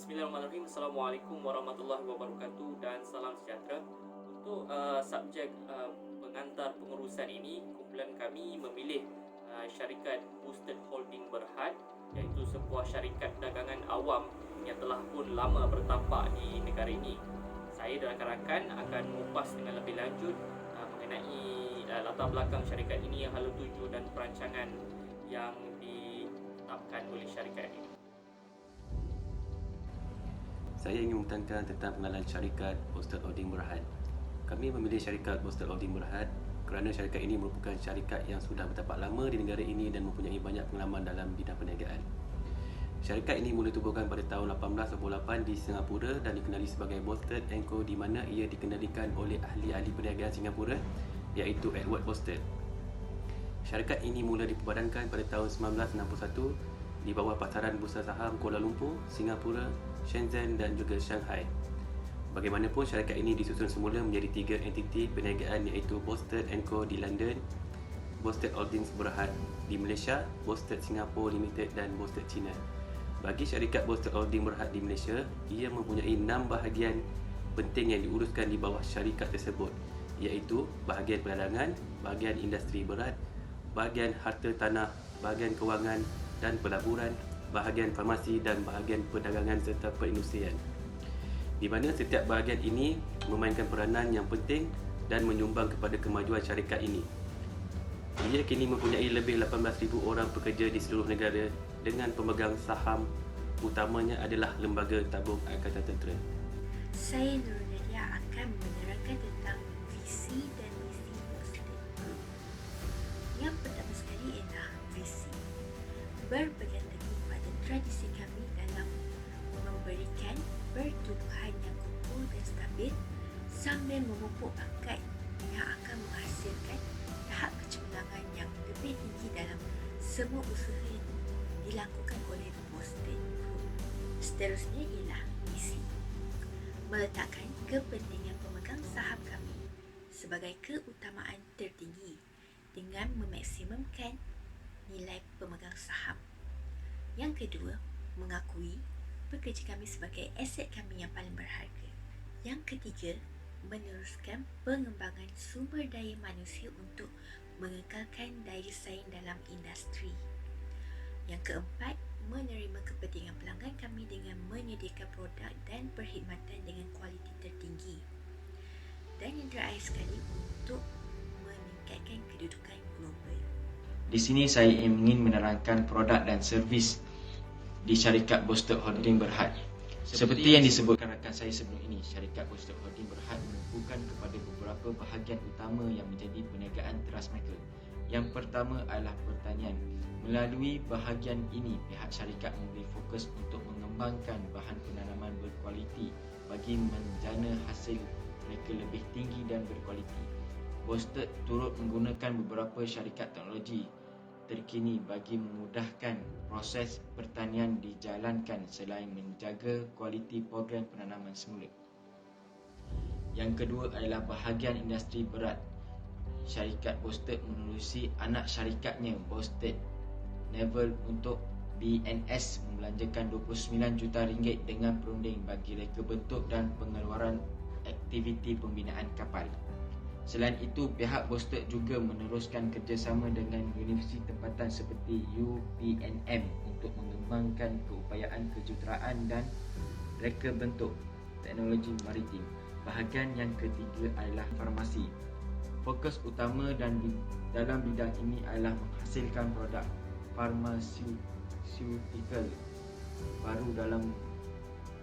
Bismillahirrahmanirrahim. Assalamualaikum warahmatullahi wabarakatuh dan salam sejahtera. Untuk subjek pengantar pengurusan ini, kumpulan kami memilih syarikat Boosted Holding Berhad, iaitu sebuah syarikat perdagangan awam yang telah pun lama bertapak di negara ini. Saya dan rakan-rakan akan mengupas dengan lebih lanjut mengenai latar belakang syarikat ini, yang hala tuju dan perancangan yang ditetapkan oleh syarikat ini. Saya ingin mengutarakan tentang pengenalan syarikat Boosted Holding Berhad. Kami memilih syarikat Boosted Holding Berhad kerana syarikat ini merupakan syarikat yang sudah bertapak lama di negara ini dan mempunyai banyak pengalaman dalam bidang perniagaan. Syarikat ini mula ditubuhkan pada tahun 1898 di Singapura dan dikenali sebagai Boosted & Co, di mana ia dikendalikan oleh ahli-ahli perniagaan Singapura iaitu Edward Boosted. Syarikat ini mula diperbadankan pada tahun 1961 di bawah pasaran bursa saham Kuala Lumpur, Singapura, Shenzhen dan juga Shanghai. Bagaimanapun, syarikat ini disusun semula menjadi 3 entiti perniagaan, iaitu Boosted & Co di London, Boosted Holdings Berhad di Malaysia, Boosted Singapore Limited dan Boosted China. Bagi syarikat Boosted Holding Berhad di Malaysia, ia mempunyai 6 bahagian penting yang diuruskan di bawah syarikat tersebut, iaitu bahagian perdagangan, bahagian industri berat, bahagian harta tanah, bahagian kewangan dan pelaburan, bahagian farmasi dan bahagian perdagangan serta perindustrian, di mana setiap bahagian ini memainkan peranan yang penting dan menyumbang kepada kemajuan syarikat ini. Ia kini mempunyai lebih 18,000 orang pekerja di seluruh negara dengan pemegang saham utamanya adalah Lembaga Tabung Angkatan Tentera. Saya Nurul Nadia akan menerangkan tentang visi dan misi Boosted Group. Yang pertama sekali ialah visi. Berpegang teguh pada tradisi kami dalam memberikan pertumbuhan yang kukuh dan stabil sambil memupuk bakat yang akan menghasilkan tahap kecemerlangan yang lebih tinggi dalam semua usaha yang dilakukan oleh Boosted Group. Seterusnya ialah misi. Meletakkan kepentingan pemegang saham kami sebagai keutamaan tertinggi dengan memaksimumkan nilai pemegang saham. Yang kedua, mengakui pekerja kami sebagai aset kami yang paling berharga. Yang ketiga, meneruskan pengembangan sumber daya manusia untuk mengekalkan daya saing dalam industri. Yang keempat, menerima kepentingan pelanggan kami dengan menyediakan produk dan perkhidmatan dengan kualiti tertinggi. Dan yang terakhir sekali, untuk meningkatkan kedudukan global. Di sini saya ingin menerangkan produk dan servis di syarikat Boosted Holding Berhad. Seperti yang disebutkan rakan saya sebelum ini, syarikat Boosted Holding Berhad menumpukan kepada beberapa bahagian utama yang menjadi perniagaan teras mereka. Yang pertama adalah pertanian. Melalui bahagian ini, pihak syarikat memberi fokus untuk mengembangkan bahan penanaman berkualiti bagi menjana hasil mereka lebih tinggi dan berkualiti. Boosted turut menggunakan beberapa syarikat teknologi terkini bagi memudahkan proses pertanian dijalankan selain menjaga kualiti program penanaman semula. Yang kedua adalah bahagian industri berat. Syarikat Boosted menerusi anak syarikatnya Boosted Naval untuk BNS membelanjakan RM29 juta dengan perunding bagi reka bentuk dan pengeluaran aktiviti pembinaan kapal. Selain itu, pihak Boosted juga meneruskan kerjasama dengan universiti tempatan seperti UPNM untuk mengembangkan keupayaan kejuruteraan dan reka bentuk teknologi maritim. Bahagian yang ketiga adalah farmasi. Fokus utama dalam bidang ini adalah menghasilkan produk farmaseutical baru dalam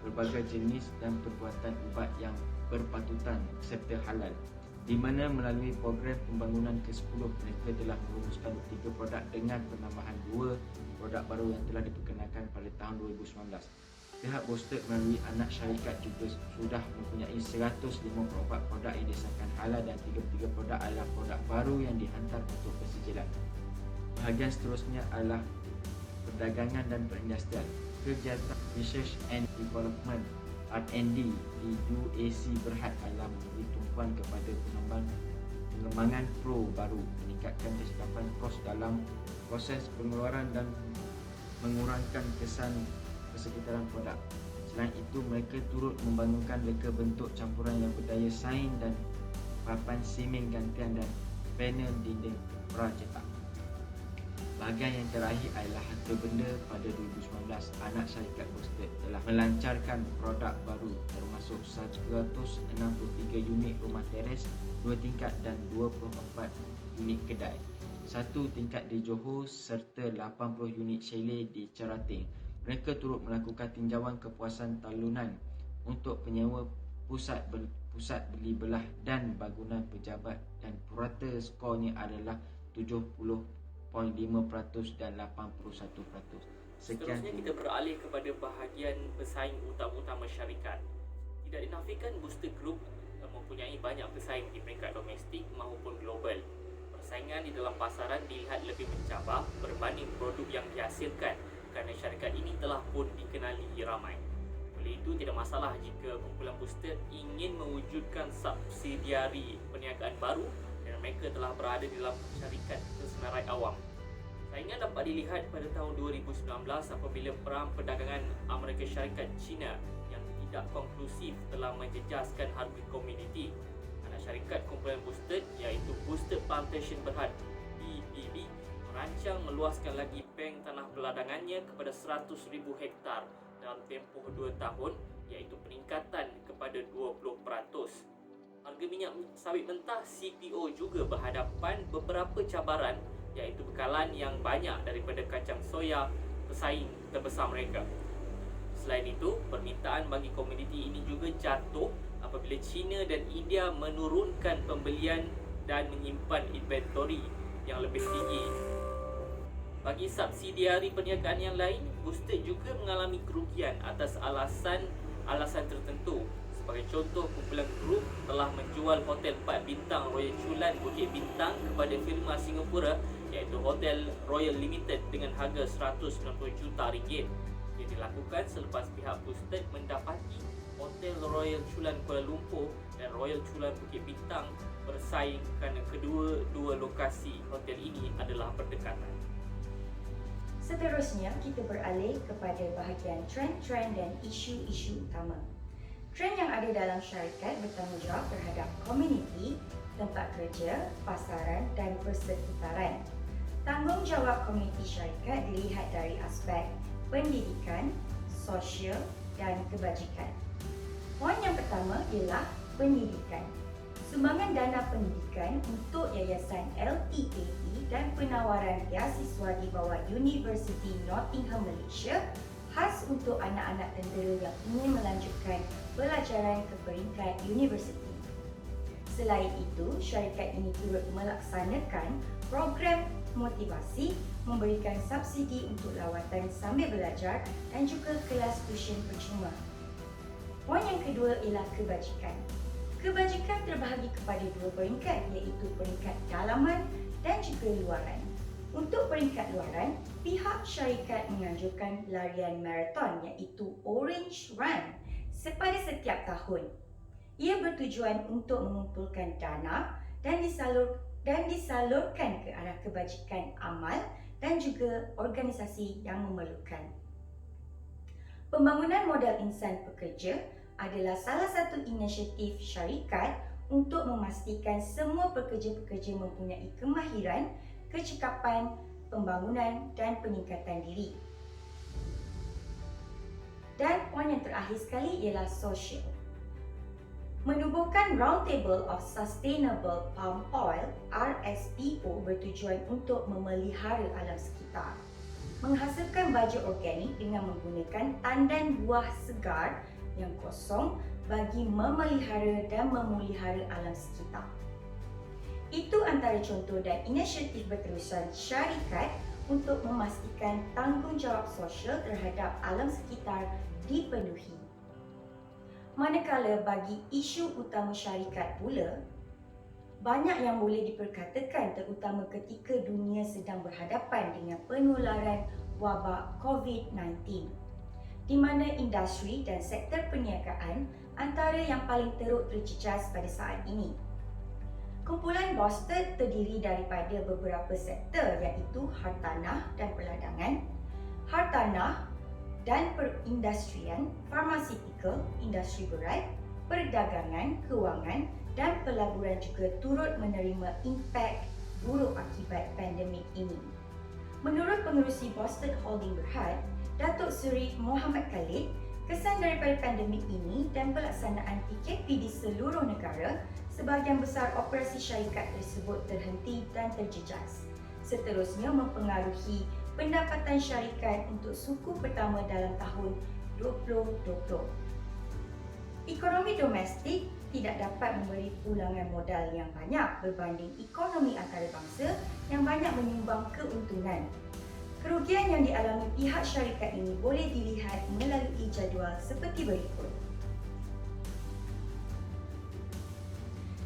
berbagai jenis dan perbuatan ubat yang berpatutan serta halal, di mana melalui program pembangunan ke-10 mereka telah merumuskan 3 produk dengan penambahan 2 produk baru yang telah diperkenalkan pada tahun 2019. Pihak Boosted melalui anak syarikat juga sudah mempunyai 154 produk yang disahkan halal dan 33 produk adalah produk baru yang dihantar untuk persijilan. Bahagian seterusnya adalah perdagangan dan perindustrian. Kegiatan Research and Development R&D di UAC Berhad adalah memberi tumpuan kepada pengembangan pro baru, meningkatkan kecekapan kos dalam proses pengeluaran dan mengurangkan kesan kesekitaran produk. Selain itu, mereka turut membangunkan reka bentuk campuran yang berdaya saing dan papan simen gantian dan panel dinding pracetak. Bahagian yang terakhir adalah harta benda. Pada 2019, anak syarikat Boosted telah melancarkan produk baru termasuk 163 unit rumah teres 2 tingkat dan 24 unit kedai, 1 tingkat di Johor serta 80 unit chalet di Cerating. Mereka turut melakukan tinjauan kepuasan talunan untuk penyewa pusat beli belah dan bangunan pejabat, dan purata skornya adalah 70.5% dan 81%. Seterusnya kita beralih kepada bahagian pesaing utama-utama syarikat. Tidak dinafikan Boosted Group mempunyai banyak pesaing di peringkat domestik maupun global. Persaingan di dalam pasaran dilihat lebih mencabar berbanding produk yang dihasilkan kerana syarikat ini telah pun dikenali ramai. Oleh itu, tidak masalah jika kumpulan Boosted ingin mewujudkan subsidiari perniagaan baru dan mereka telah berada di dalam syarikat kesenarai awam. Saingan dapat dilihat pada tahun 2019 apabila perang perdagangan Amerika Syarikat China yang tidak konklusif telah menjejaskan harga komoditi. Anak syarikat kumpulan Boosted iaitu Boosted Plantation Berhad (BPB) merancang meluaskan lagi bank tanah peladangannya kepada 100,000 hektar dalam tempoh 2 tahun, iaitu peningkatan kepada 20%. Harga minyak sawit mentah CPO juga berhadapan beberapa cabaran, iaitu bekalan yang banyak daripada kacang soya pesaing terbesar mereka. Selain itu, permintaan bagi komoditi ini juga jatuh apabila China dan India menurunkan pembelian dan menyimpan inventori yang lebih tinggi. Bagi subsidiari perniagaan yang lain, Boosted juga mengalami kerugian atas alasan tertentu. Sebagai contoh, kumpulan grup telah menjual Hotel 4 Bintang Royal Chulan Bukit Bintang kepada firma Singapura iaitu Hotel Royal Limited dengan harga RM190 juta. Ia dilakukan selepas pihak Boosted mendapati Hotel Royal Chulan Kuala Lumpur dan Royal Chulan Bukit Bintang bersaing kerana kedua lokasi hotel ini adalah berdekatan. Seterusnya, kita beralih kepada bahagian trend-trend dan isu-isu utama. Trend yang ada dalam syarikat bertanggungjawab terhadap komuniti, tempat kerja, pasaran dan persekitaran. Tanggungjawab komuniti syarikat dilihat dari aspek pendidikan, sosial dan kebajikan. Poin yang pertama ialah pendidikan. Sumbangan dana pendidikan untuk Yayasan LTAP dan penawaran beasiswa di bawah Universiti Nottingham Malaysia khas untuk anak-anak tentera yang ingin melanjutkan pelajaran ke peringkat universiti. Selain itu, syarikat ini turut melaksanakan program motivasi, memberikan subsidi untuk lawatan sambil belajar dan juga kelas tuition percuma. Poin yang kedua ialah kebajikan. Kebajikan terbahagi kepada 2 peringkat, iaitu peringkat dalaman dan juga luaran. Untuk peringkat luaran, pihak syarikat menganjurkan larian maraton iaitu Orange Run pada setiap tahun. Ia bertujuan untuk mengumpulkan dana dan disalurkan ke arah kebajikan amal dan juga organisasi yang memerlukan. Pembangunan modal insan pekerja adalah salah satu inisiatif syarikat untuk memastikan semua pekerja-pekerja mempunyai kemahiran, kecekapan, pembangunan dan peningkatan diri. Dan poin yang terakhir sekali ialah sosial. Menubuhkan Roundtable of Sustainable Palm Oil (RSPO) bertujuan untuk memelihara alam sekitar. Menghasilkan baju organik dengan menggunakan tandan buah segar yang kosong bagi memelihara dan memulihara alam sekitar. Itu antara contoh dan inisiatif berterusan syarikat untuk memastikan tanggungjawab sosial terhadap alam sekitar dipenuhi. Manakala bagi isu utama syarikat pula, banyak yang boleh diperkatakan terutama ketika dunia sedang berhadapan dengan penularan wabak COVID-19, di mana industri dan sektor perniagaan antara yang paling teruk terjejas pada saat ini. Kumpulan Boosted terdiri daripada beberapa sektor iaitu hartanah dan perladangan, hartanah, dan perindustrian, farmasikal, industri berat, perdagangan, kewangan dan pelaburan juga turut menerima impak buruk akibat pandemik ini. Menurut pengerusi Boston Holding Berhad, Datuk Seri Muhammad Khalid, kesan daripada pandemik ini dan pelaksanaan PKP di seluruh negara, sebahagian besar operasi syarikat tersebut terhenti dan terjejas. Seterusnya mempengaruhi pendapatan syarikat untuk suku pertama dalam tahun 2020. Ekonomi domestik tidak dapat memberi pulangan modal yang banyak berbanding ekonomi antarabangsa yang banyak menyumbang keuntungan. Kerugian yang dialami pihak syarikat ini boleh dilihat melalui jadual seperti berikut.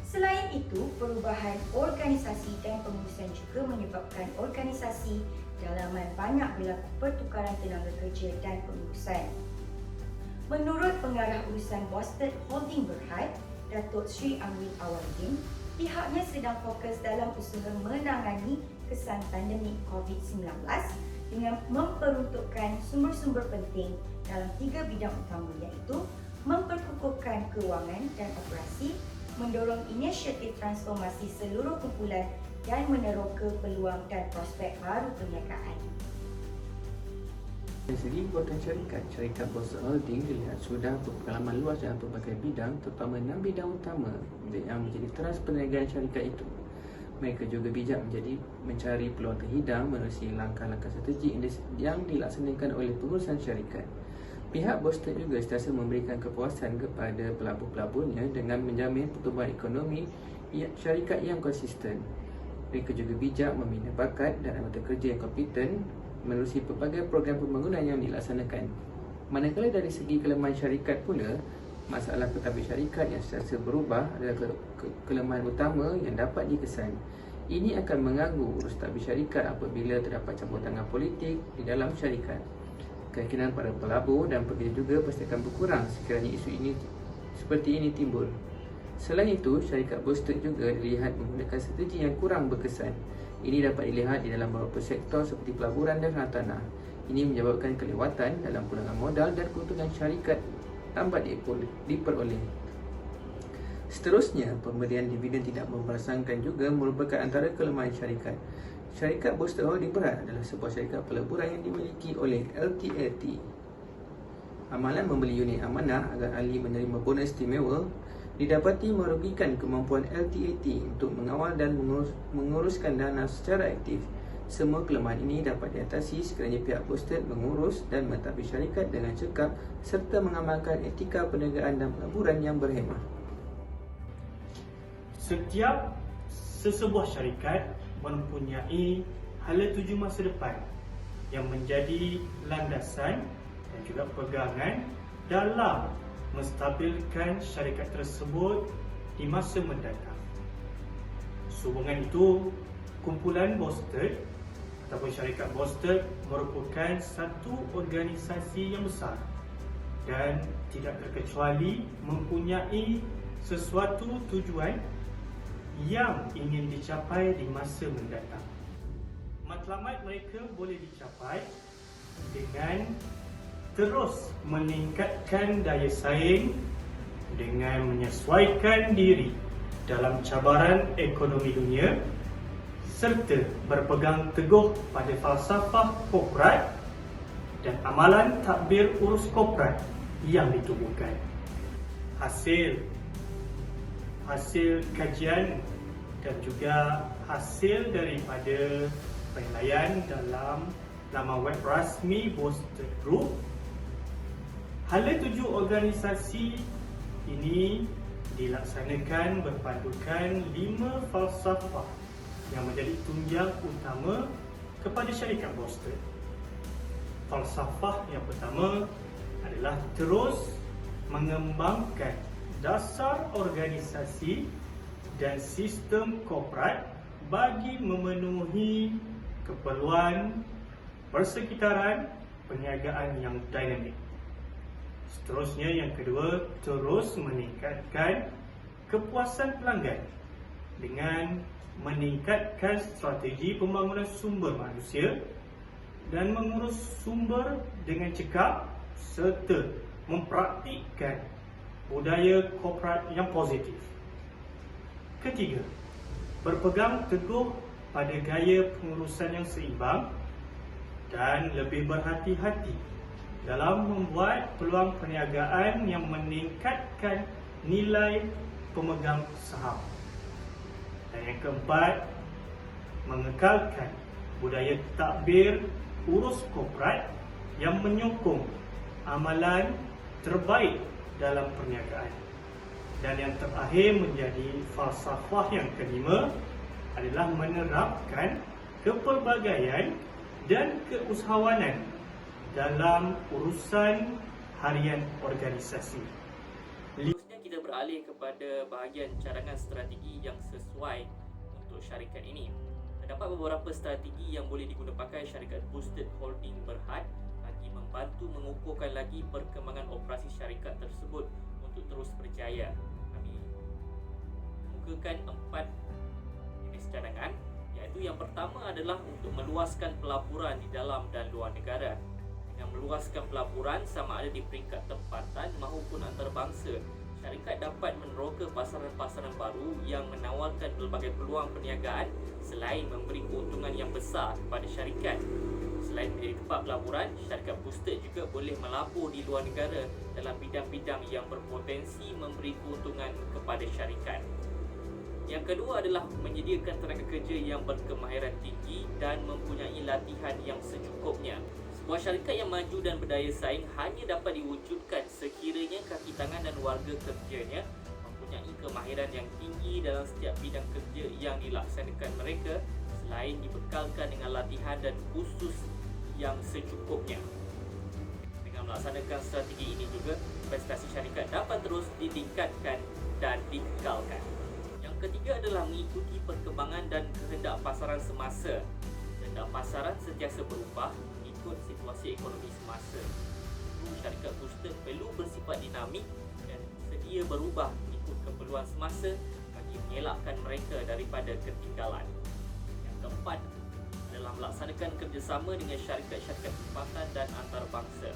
Selain itu, perubahan organisasi dan pengurusan juga menyebabkan organisasi dalaman banyak berlaku pertukaran tenaga kerja dan pengurusan. Menurut pengarah urusan Boston Holding Berhad, Datuk Seri Amrin Awaludin, pihaknya sedang fokus dalam usaha menangani kesan pandemik COVID-19 dengan memperuntukkan sumber-sumber penting dalam 3 bidang utama, iaitu memperkukuhkan kewangan dan operasi, mendorong inisiatif transformasi seluruh kumpulan dan meneroka peluang dan prospek baru perniagaan. Dari segi buatan syarikat Boston Holding dilihat sudah berpengalaman luas dalam pelbagai bidang, terutama 6 bidang utama yang menjadi teras perniagaan syarikat itu. Mereka juga bijak mencari peluang terhidang menerusi langkah-langkah strategik yang dilaksanakan oleh pengurusan syarikat. Pihak Boston juga sentiasa memberikan kepuasan kepada pelabur-pelaburnya dengan menjamin pertumbuhan ekonomi syarikat yang konsisten. Mereka juga bijak membina bakat dan anggota kerja yang kompeten menerusi pelbagai program pembangunan yang dilaksanakan. Manakala dari segi kelemahan syarikat pula, masalah pentadbir syarikat yang sentiasa berubah adalah kelemahan utama yang dapat dikesan. Ini akan mengganggu urus tadbir syarikat apabila terdapat campur tangan politik di dalam syarikat. Keyakinan para pelabur dan pekerja juga pasti akan berkurang sekiranya isu ini seperti ini timbul. Selain itu, syarikat Boston juga dilihat menggunakan strategi yang kurang berkesan. Ini dapat dilihat di dalam beberapa sektor seperti pelaburan dan hartanah. Ini menyebabkan kelewatan dalam pulangan modal dan keuntungan syarikat lambat diperoleh. Seterusnya, pemberian dividen tidak memperasangkan juga merupakan antara kelemahan syarikat. Syarikat Boston Holding Berhad adalah sebuah syarikat peleburan yang dimiliki oleh LTAT. Amalan membeli unit amanah agar ahli menerima bonus istimewa didapati merugikan kemampuan LTAT untuk mengawal dan menguruskan dana secara aktif. Semua kelemahan ini dapat diatasi sekiranya pihak Boston mengurus dan mentadbir syarikat dengan cekap serta mengamalkan etika perniagaan dan pelaburan yang berhemah. Setiap sesebuah syarikat mempunyai hala tuju masa depan yang menjadi landasan dan juga pegangan dalam menstabilkan syarikat tersebut di masa mendatang. Sehubungan itu, kumpulan Boston ataupun syarikat Boston merupakan satu organisasi yang besar dan tidak terkecuali mempunyai sesuatu tujuan yang ingin dicapai di masa mendatang. Matlamat mereka boleh dicapai dengan terus meningkatkan daya saing dengan menyesuaikan diri dalam cabaran ekonomi dunia serta berpegang teguh pada falsafah korporat dan amalan tadbir urus korporat yang ditubuhkan. Hasil kajian dan juga hasil daripada penilaian dalam laman web rasmi Boston Group, hala tuju organisasi ini dilaksanakan berpandukan 5 falsafah yang menjadi tunjang utama kepada syarikat Boston. Falsafah yang pertama adalah terus mengembangkan dasar organisasi dan sistem korporat bagi memenuhi keperluan persekitaran perniagaan yang dinamik. Seterusnya, yang kedua, terus meningkatkan kepuasan pelanggan dengan meningkatkan strategi pembangunan sumber manusia dan mengurus sumber dengan cekap serta mempraktikkan budaya korporat yang positif. Ketiga, berpegang teguh pada gaya pengurusan yang seimbang dan lebih berhati-hati dalam membuat peluang perniagaan yang meningkatkan nilai pemegang saham. Dan yang keempat, mengekalkan budaya takbir urus korporat yang menyokong amalan terbaik dalam perniagaan. Dan yang terakhir menjadi falsafah yang kelima adalah menerapkan kepelbagaian dan keusahawanan dalam urusan harian organisasi. Seterusnya kita beralih kepada bahagian cadangan strategi yang sesuai untuk syarikat ini. Terdapat beberapa strategi yang boleh digunakan pakai syarikat Boosted Holding Berhad bagi membantu mengukuhkan lagi perkembangan operasi syarikat tersebut untuk terus berjaya. Kami mengemukakan 4 jenis cadangan, iaitu yang pertama adalah untuk meluaskan pelaburan di dalam dan luar negara. Dengan meluaskan pelaburan sama ada di peringkat tempatan maupun antarabangsa, syarikat dapat meneroka pasaran-pasaran baru yang menawarkan pelbagai peluang perniagaan selain memberi keuntungan yang besar kepada syarikat. Selain menjadi tempat pelaburan, syarikat Boosted juga boleh melabur di luar negara dalam bidang-bidang yang berpotensi memberi keuntungan kepada syarikat. Yang kedua adalah menyediakan tenaga kerja yang berkemahiran tinggi dan mempunyai latihan yang secukupnya. Sebuah syarikat yang maju dan berdaya saing hanya dapat diwujudkan sekiranya kaki tangan dan warga kerjanya mempunyai kemahiran yang tinggi dalam setiap bidang kerja yang dilaksanakan mereka, selain dibekalkan dengan latihan dan kursus yang secukupnya. Dengan melaksanakan strategi ini juga, prestasi syarikat dapat terus ditingkatkan dan dikekalkan. Yang ketiga adalah mengikuti perkembangan dan kehendak pasaran semasa. Kehendak pasaran sentiasa berubah ikut situasi ekonomi semasa. Syarikat Boosted perlu bersifat dinamik dan sedia berubah ikut keperluan semasa bagi mengelakkan mereka daripada ketinggalan. Yang keempat adalah melaksanakan kerjasama dengan syarikat-syarikat tempatan dan antarabangsa.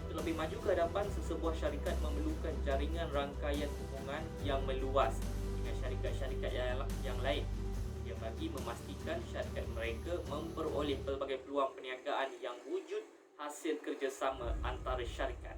Untuk lebih maju ke hadapan, sesebuah syarikat memerlukan jaringan rangkaian hubungan yang meluas dengan syarikat-syarikat yang lain, yang bagi memastikan syarikat mereka memperoleh pelbagai peluang perniagaan yang wujud hasil kerjasama antara syarikat.